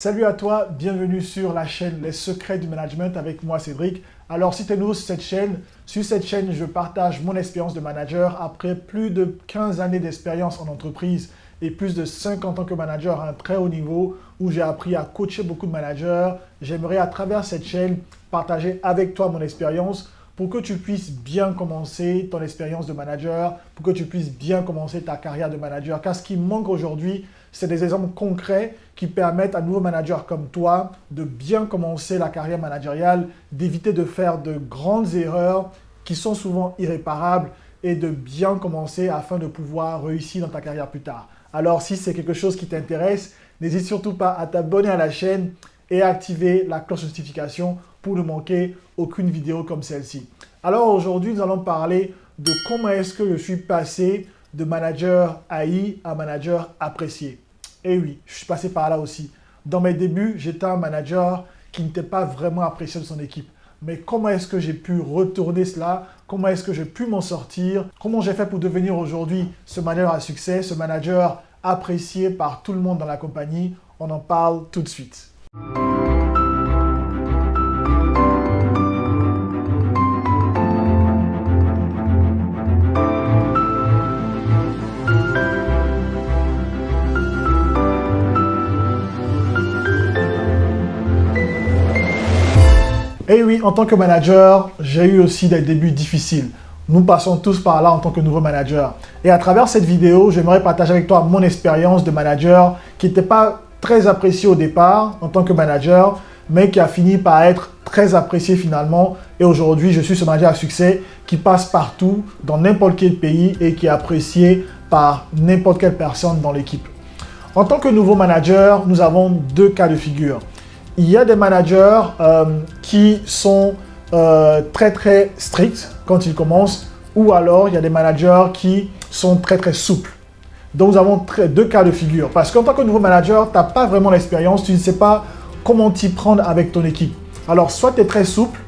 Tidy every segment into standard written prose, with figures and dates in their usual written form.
Salut à toi, bienvenue sur la chaîne Les Secrets du Management avec moi Cédric. Alors si tu es nouveau sur cette chaîne, je partage mon expérience de manager après plus de 15 années d'expérience en entreprise et plus de 50 ans que manager à un très haut niveau où j'ai appris à coacher beaucoup de managers. J'aimerais à travers cette chaîne partager avec toi mon expérience pour que tu puisses bien commencer ton expérience de manager, pour que tu puisses bien commencer ta carrière de manager. Car ce qui manque aujourd'hui, c'est des exemples concrets qui permettent à de nouveaux managers comme toi de bien commencer la carrière managériale, d'éviter de faire de grandes erreurs qui sont souvent irréparables et de bien commencer afin de pouvoir réussir dans ta carrière plus tard. Alors si c'est quelque chose qui t'intéresse, n'hésite surtout pas à t'abonner à la chaîne et à activer la cloche de notification pour ne manquer aucune vidéo comme celle-ci. Alors aujourd'hui, nous allons parler de comment est-ce que je suis passé de manager haï à manager apprécié. Et oui, je suis passé par là aussi. Dans mes débuts, j'étais un manager qui n'était pas vraiment apprécié de son équipe. Mais comment est-ce que j'ai pu retourner cela? Comment est-ce que j'ai pu m'en sortir? Comment j'ai fait pour devenir aujourd'hui ce manager à succès, ce manager apprécié par tout le monde dans la compagnie? On en parle tout de suite. Et oui, en tant que manager, j'ai eu aussi des débuts difficiles. Nous passons tous par là en tant que nouveau manager. Et à travers cette vidéo, j'aimerais partager avec toi mon expérience de manager qui n'était pas très appréciée au départ en tant que manager, mais qui a fini par être très apprécié finalement. Et aujourd'hui, je suis ce manager à succès qui passe partout, dans n'importe quel pays et qui est apprécié par n'importe quelle personne dans l'équipe. En tant que nouveau manager, nous avons deux cas de figure. Il y a des managers qui sont très stricts quand ils commencent, ou alors il y a des managers qui sont très souples. Donc nous avons deux cas de figure. Parce qu'en tant que nouveau manager, tu n'as pas vraiment l'expérience, tu ne sais pas comment t'y prendre avec ton équipe. Alors soit tu es très souple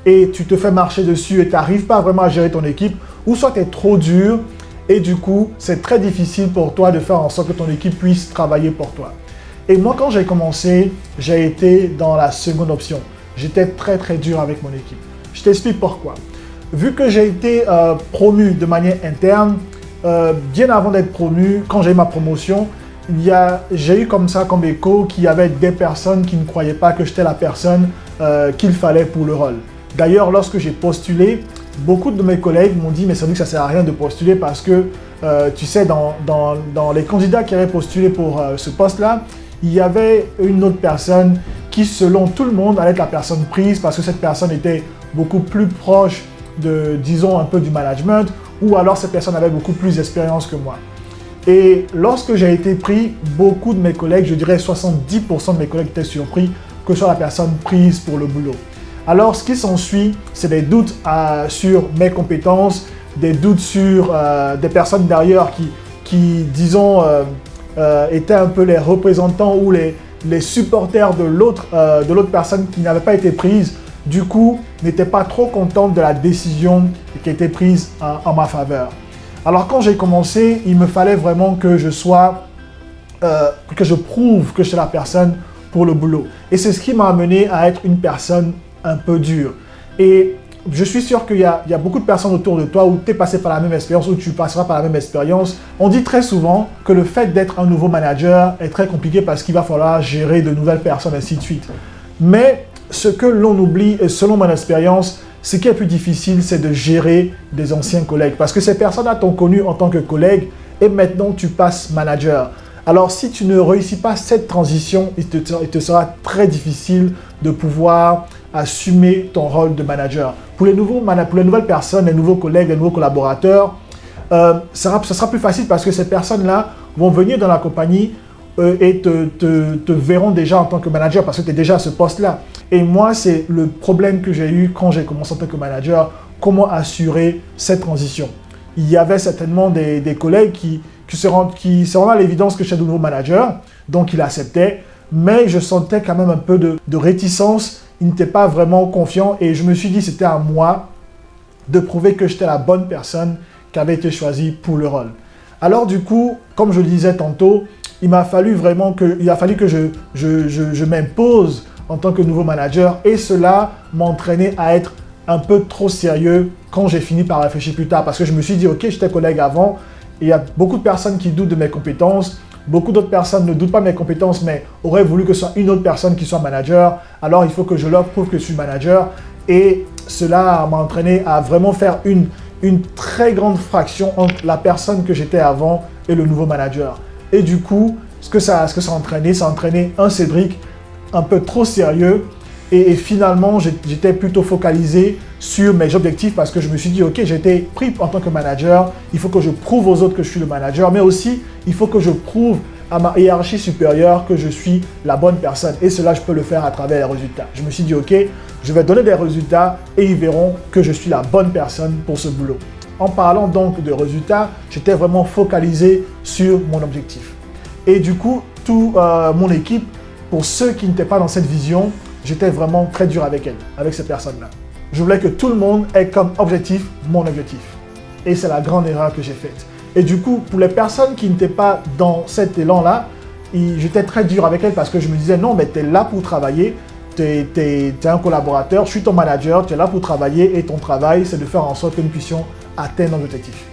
et tu te fais marcher dessus et tu n'arrives pas vraiment à gérer ton équipe, ou soit tu es trop dur et du coup c'est très difficile pour toi de faire en sorte que ton équipe puisse travailler pour toi. Et moi, quand j'ai commencé, j'ai été dans la seconde option. J'étais très dur avec mon équipe. Je t'explique pourquoi. Vu que j'ai été promu de manière interne, bien avant d'être promu, quand j'ai eu ma promotion, j'ai eu comme écho qu'il y avait des personnes qui ne croyaient pas que j'étais la personne qu'il fallait pour le rôle. D'ailleurs, lorsque j'ai postulé, beaucoup de mes collègues m'ont dit « mais ça veut dire que ça ne sert à rien de postuler parce que, tu sais, dans les candidats qui avaient postulé pour ce poste-là, il y avait une autre personne qui, selon tout le monde, allait être la personne prise parce que cette personne était beaucoup plus proche de, disons, un peu du management ou alors cette personne avait beaucoup plus d'expérience que moi. Et lorsque j'ai été pris, beaucoup de mes collègues, je dirais 70% de mes collègues étaient surpris que je sois la personne prise pour le boulot. Alors, ce qui s'ensuit, c'est des doutes sur mes compétences, des doutes sur des personnes derrière qui disons, étaient un peu les représentants ou les supporters de l'autre personne qui n'avait pas été prise, du coup, n'étaient pas trop contente de la décision qui a été prise en ma faveur. Alors, quand j'ai commencé, il me fallait vraiment que je prouve que je suis la personne pour le boulot. Et c'est ce qui m'a amené à être une personne un peu dure. Et je suis sûr qu'il y a beaucoup de personnes autour de toi où tu es passé par la même expérience, où tu passeras par la même expérience. On dit très souvent que le fait d'être un nouveau manager est très compliqué parce qu'il va falloir gérer de nouvelles personnes, ainsi de suite. Mais ce que l'on oublie, et selon mon expérience, ce qui est plus difficile, c'est de gérer des anciens collègues. Parce que ces personnes-là t'ont connu en tant que collègue et maintenant tu passes manager. Alors si tu ne réussis pas cette transition, il te sera très difficile de pouvoir assumer ton rôle de manager. Pour les nouvelles personnes, les nouveaux collègues, les nouveaux collaborateurs, ça sera plus facile parce que ces personnes-là vont venir dans la compagnie et te verront déjà en tant que manager parce que tu es déjà à ce poste-là. Et moi, c'est le problème que j'ai eu quand j'ai commencé en tant que manager, comment assurer cette transition. Il y avait certainement des collègues qui se rendent à l'évidence que j'étais de nouveau manager, donc ils acceptaient, mais je sentais quand même un peu de réticence. Ils n'étaient pas vraiment confiants et je me suis dit que c'était à moi de prouver que j'étais la bonne personne qui avait été choisie pour le rôle. Alors du coup, comme je le disais tantôt, il a fallu que je m'impose en tant que nouveau manager et cela m'a entraîné à être un peu trop sérieux quand j'ai fini par réfléchir plus tard parce que je me suis dit, ok, j'étais collègue avant, et il y a beaucoup de personnes qui doutent de mes compétences, beaucoup d'autres personnes ne doutent pas de mes compétences mais auraient voulu que ce soit une autre personne qui soit manager, alors il faut que je leur prouve que je suis manager et cela m'a entraîné à vraiment faire une très grande fraction entre la personne que j'étais avant et le nouveau manager. Et du coup, ce que ça a entraîné, ça a entraîné un Cédric un peu trop sérieux et finalement, j'étais plutôt focalisé sur mes objectifs parce que je me suis dit, ok, j'ai été pris en tant que manager, il faut que je prouve aux autres que je suis le manager, mais aussi, il faut que je prouve à ma hiérarchie supérieure que je suis la bonne personne. Et cela, je peux le faire à travers les résultats. Je me suis dit, ok, je vais donner des résultats et ils verront que je suis la bonne personne pour ce boulot. En parlant donc de résultats, j'étais vraiment focalisé sur mon objectif. Et du coup, toute mon équipe, pour ceux qui n'étaient pas dans cette vision, j'étais vraiment très dur avec elle, avec ces personnes-là. Je voulais que tout le monde ait comme objectif mon objectif. Et c'est la grande erreur que j'ai faite. Et du coup, pour les personnes qui n'étaient pas dans cet élan-là, j'étais très dur avec elles parce que je me disais, non, mais tu es là pour travailler, tu es un collaborateur, je suis ton manager, tu es là pour travailler et ton travail, c'est de faire en sorte que nous puissions atteindre nos objectifs.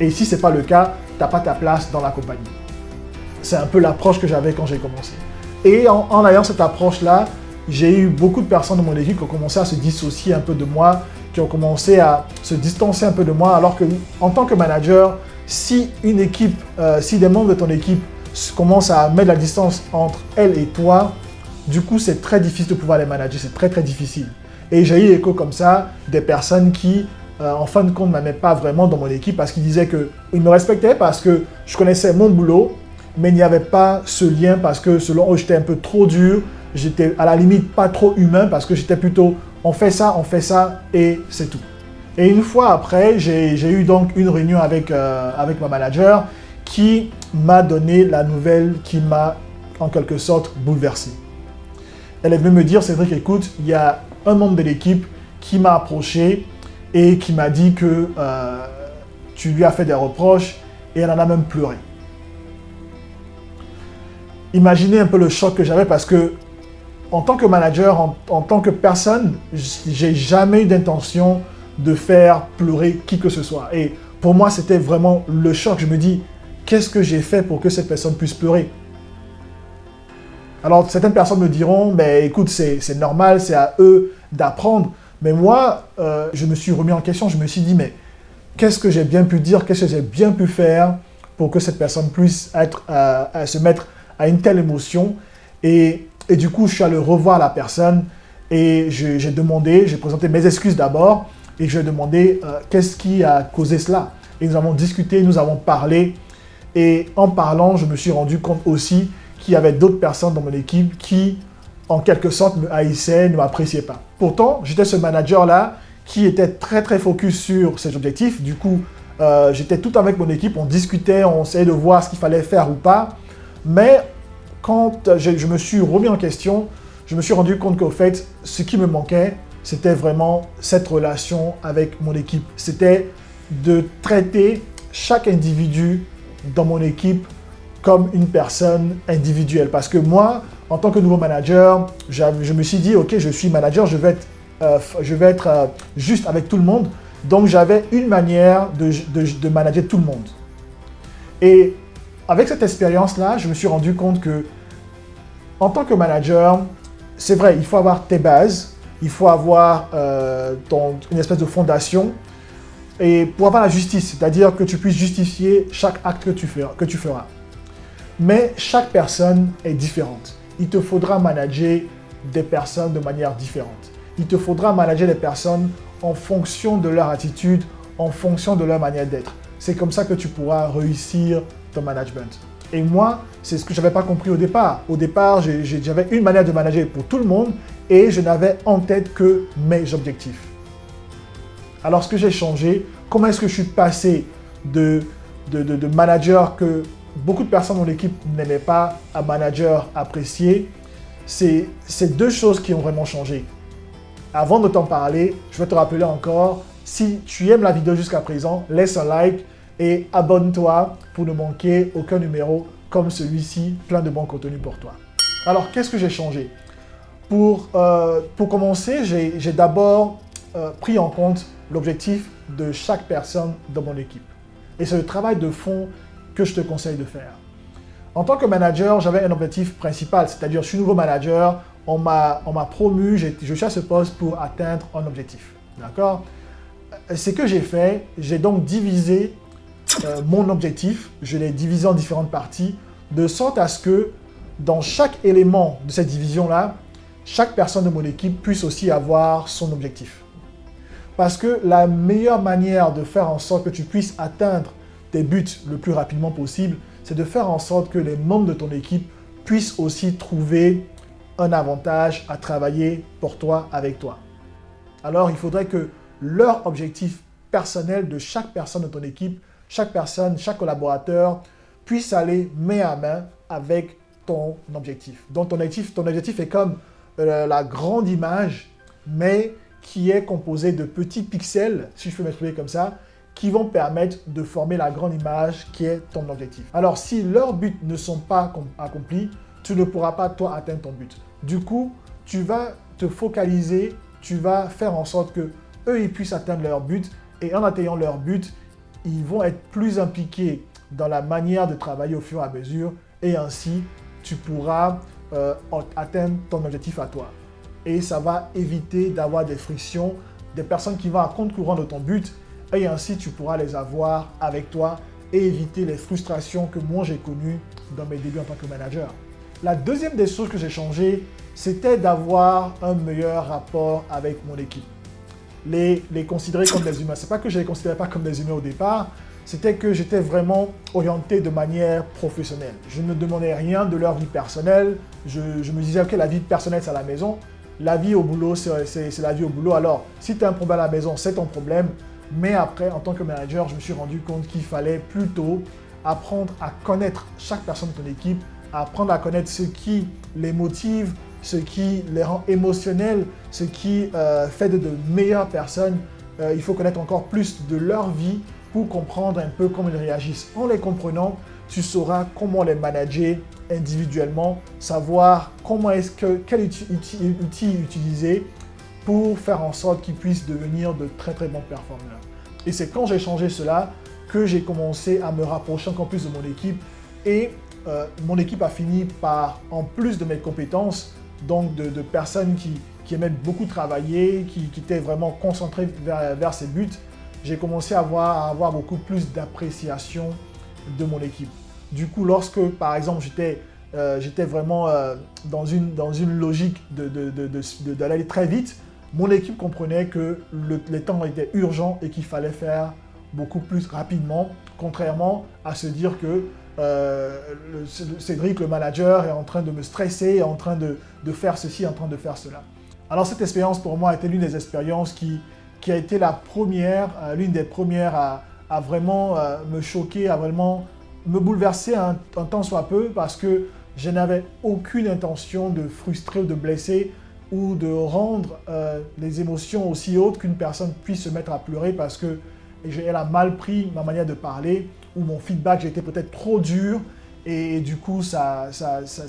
Et si ce n'est pas le cas, tu n'as pas ta place dans la compagnie. C'est un peu l'approche que j'avais quand j'ai commencé. Et en ayant cette approche-là, j'ai eu beaucoup de personnes de mon équipe qui ont commencé à se dissocier un peu de moi, qui ont commencé à se distancer un peu de moi, alors que en tant que manager, si une équipe, si des membres de ton équipe commencent à mettre la distance entre elle et toi, du coup, c'est très difficile de pouvoir les manager, c'est très très difficile. Et j'ai eu écho comme ça des personnes qui, en fin de compte, ne m'aimaient pas vraiment dans mon équipe parce qu'ils disaient qu'ils me respectaient parce que je connaissais mon boulot, mais il n'y avait pas ce lien parce que selon eux, j'étais un peu trop dur, j'étais à la limite pas trop humain parce que j'étais plutôt on fait ça et c'est tout. Et une fois après, j'ai eu donc une réunion avec ma manager qui m'a donné la nouvelle qui m'a en quelque sorte bouleversé. Elle est venue me dire, Cédric, écoute, il y a un membre de l'équipe qui m'a approché et qui m'a dit que tu lui as fait des reproches et elle en a même pleuré. Imaginez un peu le choc que j'avais parce que en tant que manager, en tant que personne, j'ai jamais eu d'intention de faire pleurer qui que ce soit. Et pour moi, c'était vraiment le choc. Je me dis, qu'est-ce que j'ai fait pour que cette personne puisse pleurer? Alors, certaines personnes me diront, mais écoute, c'est normal, c'est à eux d'apprendre. Mais moi, je me suis remis en question, je me suis dit, mais qu'est-ce que j'ai bien pu dire, qu'est-ce que j'ai bien pu faire pour que cette personne puisse se mettre à une telle émotion. Et du coup, je suis allé revoir la personne et j'ai présenté mes excuses d'abord et je lui ai demandé qu'est-ce qui a causé cela. Et nous avons discuté, nous avons parlé et en parlant, je me suis rendu compte aussi qu'il y avait d'autres personnes dans mon équipe qui, en quelque sorte, me haïssaient, ne m'appréciaient pas. Pourtant, j'étais ce manager-là qui était très très focus sur ses objectifs. Du coup, j'étais tout avec mon équipe, on discutait, on essayait de voir ce qu'il fallait faire ou pas. Mais quand je me suis remis en question, je me suis rendu compte qu'au fait, ce qui me manquait, c'était vraiment cette relation avec mon équipe. C'était de traiter chaque individu dans mon équipe comme une personne individuelle. Parce que moi, en tant que nouveau manager, je me suis dit, ok, je suis manager, je vais être juste avec tout le monde. Donc, j'avais une manière de manager tout le monde. Et avec cette expérience-là, je me suis rendu compte que, en tant que manager, c'est vrai, il faut avoir tes bases, il faut avoir une espèce de fondation, et pour avoir la justice, c'est-à-dire que tu puisses justifier chaque acte que tu feras. Mais chaque personne est différente. Il te faudra manager des personnes de manière différente. Il te faudra manager des personnes en fonction de leur attitude, en fonction de leur manière d'être. C'est comme ça que tu pourras réussir ton management. Et moi, c'est ce que je n'avais pas compris au départ. Au départ, j'avais une manière de manager pour tout le monde et je n'avais en tête que mes objectifs. Alors, ce que j'ai changé, comment est-ce que je suis passé de manager que beaucoup de personnes dans l'équipe n'aimaient pas à manager apprécié, c'est deux choses qui ont vraiment changé. Avant de t'en parler, je vais te rappeler encore, si tu aimes la vidéo jusqu'à présent, laisse un like et abonne-toi pour ne manquer aucun numéro comme celui-ci, plein de bon contenu pour toi. Alors, qu'est-ce que j'ai changé? Pour commencer, j'ai d'abord pris en compte l'objectif de chaque personne dans mon équipe. Et c'est le travail de fond que je te conseille de faire. En tant que manager, j'avais un objectif principal, c'est-à-dire je suis nouveau manager, on m'a promu, je suis à ce poste pour atteindre un objectif. D'accord? Ce que j'ai fait, j'ai donc divisé mon objectif, je l'ai divisé en différentes parties, de sorte à ce que dans chaque élément de cette division-là, chaque personne de mon équipe puisse aussi avoir son objectif. Parce que la meilleure manière de faire en sorte que tu puisses atteindre tes buts le plus rapidement possible, c'est de faire en sorte que les membres de ton équipe puissent aussi trouver un avantage à travailler pour toi, avec toi. Alors, il faudrait que leur objectif personnel de chaque personne de ton équipe, chaque personne, chaque collaborateur puisse aller main à main avec ton objectif. Donc, ton objectif est comme la grande image, mais qui est composée de petits pixels, si je peux m'exprimer comme ça, qui vont permettre de former la grande image qui est ton objectif. Alors, si leurs buts ne sont pas accomplis, tu ne pourras pas, toi, atteindre ton but. Du coup, tu vas te focaliser, tu vas faire en sorte que eux, ils puissent atteindre leur but. Et en atteignant leur but, ils vont être plus impliqués dans la manière de travailler au fur et à mesure. Et ainsi, tu pourras atteindre ton objectif à toi. Et ça va éviter d'avoir des frictions, des personnes qui vont à contre-courant de ton but. Et ainsi, tu pourras les avoir avec toi et éviter les frustrations que moi j'ai connues dans mes débuts en tant que manager. La deuxième des choses que j'ai changé, c'était d'avoir un meilleur rapport avec mon équipe. Les considérer comme des humains. C'est pas que je les considérais pas comme des humains au départ, c'était que j'étais vraiment orienté de manière professionnelle. Je ne me demandais rien de leur vie personnelle. Je me disais que la vie personnelle, c'est à la maison. La vie au boulot, c'est la vie au boulot. Alors, si tu as un problème à la maison, c'est ton problème. Mais après, en tant que manager, je me suis rendu compte qu'il fallait plutôt apprendre à connaître chaque personne de ton équipe, apprendre à connaître ce qui les motive, ce qui les rend émotionnels, ce qui fait de meilleures personnes. Il faut connaître encore plus de leur vie pour comprendre un peu comment ils réagissent. En les comprenant, tu sauras comment les manager individuellement, savoir quel outil utiliser pour faire en sorte qu'ils puissent devenir de très très bons performeurs. Et c'est quand j'ai changé cela que j'ai commencé à me rapprocher encore plus de mon équipe et mon équipe a fini par, en plus de mes compétences, donc de personnes qui aimaient beaucoup travailler, qui étaient vraiment concentrées vers ces buts, j'ai commencé à avoir beaucoup plus d'appréciation de mon équipe. Du coup, lorsque, par exemple, j'étais vraiment dans une logique d'aller très vite, mon équipe comprenait que les temps étaient urgents et qu'il fallait faire beaucoup plus rapidement, contrairement à se dire que Cédric, le manager, est en train de me stresser, est en train de faire ceci, en train de faire cela. Alors cette expérience pour moi a été l'une des expériences qui a été l'une des premières à vraiment me choquer, à vraiment me bouleverser un tant soit peu, parce que je n'avais aucune intention de frustrer ou de blesser ou de rendre les émotions aussi hautes qu'une personne puisse se mettre à pleurer parce qu'elle a mal pris ma manière de parler ou mon feedback, j'ai été peut-être trop dur et du coup ça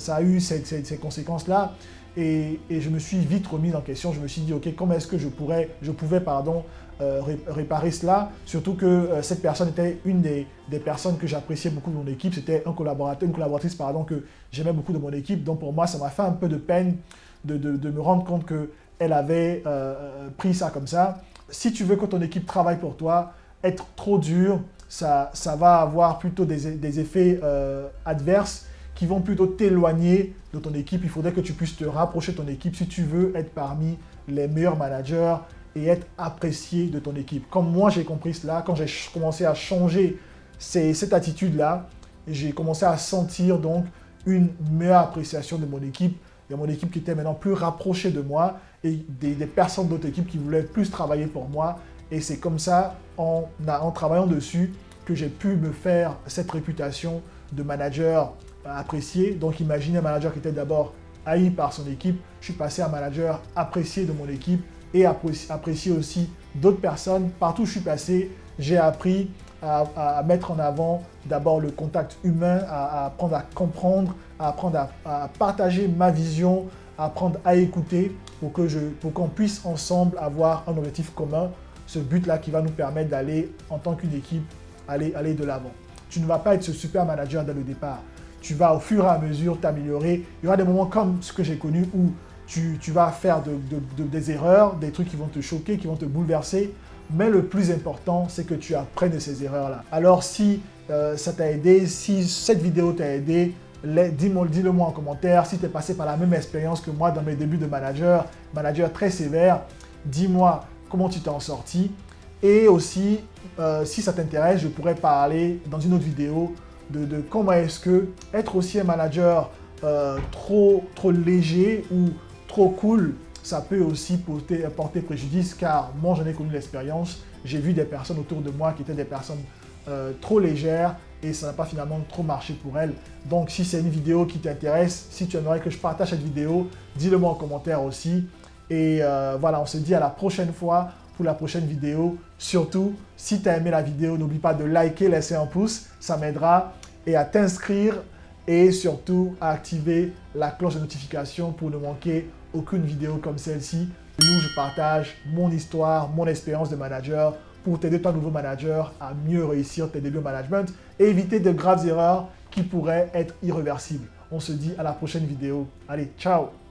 a eu ces conséquences-là et je me suis vite remis en question. Je me suis dit ok, comment est-ce que je pouvais réparer cela, surtout que cette personne était une des personnes que j'appréciais beaucoup de mon équipe, c'était une collaboratrice que j'aimais beaucoup de mon équipe, donc pour moi ça m'a fait un peu de peine de me rendre compte qu'elle avait pris ça comme ça. Si tu veux que ton équipe travaille pour toi, être trop dur, ça va avoir plutôt des effets adverses qui vont plutôt t'éloigner de ton équipe. Il faudrait que tu puisses te rapprocher de ton équipe si tu veux être parmi les meilleurs managers et être apprécié de ton équipe. Comme moi, j'ai compris cela, quand j'ai commencé à changer cette attitude-là, j'ai commencé à sentir donc une meilleure appréciation de mon équipe. Il y a mon équipe qui était maintenant plus rapprochée de moi et des personnes d'autres équipes qui voulaient plus travailler pour moi. Et c'est comme ça, en travaillant dessus, que j'ai pu me faire cette réputation de manager apprécié. Donc imaginez un manager qui était d'abord haï par son équipe. Je suis passé à un manager apprécié de mon équipe et apprécié aussi d'autres personnes. Partout où je suis passé, j'ai appris à mettre en avant d'abord le contact humain, à apprendre à comprendre, à apprendre à partager ma vision, à apprendre à écouter pour qu'on puisse ensemble avoir un objectif commun, ce but-là qui va nous permettre d'aller, en tant qu'une équipe, aller de l'avant. Tu ne vas pas être ce super manager dès le départ. Tu vas au fur et à mesure t'améliorer. Il y aura des moments comme ce que j'ai connu où tu vas faire des erreurs, des trucs qui vont te choquer, qui vont te bouleverser. Mais le plus important, c'est que tu apprennes de ces erreurs-là. Alors si ça t'a aidé, si cette vidéo t'a aidé, dis-le-moi en commentaire. Si tu es passé par la même expérience que moi dans mes débuts de manager très sévère, dis-moi comment tu t'en sorti. Et aussi, si ça t'intéresse, je pourrais parler dans une autre vidéo de comment est-ce que être aussi un manager trop léger ou trop cool, ça peut aussi porter préjudice, car moi j'en ai connu l'expérience. J'ai vu des personnes autour de moi qui étaient des personnes trop légères et ça n'a pas finalement trop marché pour elles. Donc si c'est une vidéo qui t'intéresse, si tu aimerais que je partage cette vidéo, dis-le moi en commentaire aussi. Et voilà, on se dit à la prochaine fois pour la prochaine vidéo. Surtout, si tu as aimé la vidéo, n'oublie pas de liker, laisser un pouce, ça m'aidera, et à t'inscrire et surtout à activer la cloche de notification pour ne manquer aucune vidéo comme celle-ci où je partage mon histoire, mon expérience de manager pour t'aider, toi nouveau manager, à mieux réussir tes débuts au management et éviter de graves erreurs qui pourraient être irréversibles. On se dit à la prochaine vidéo. Allez, ciao!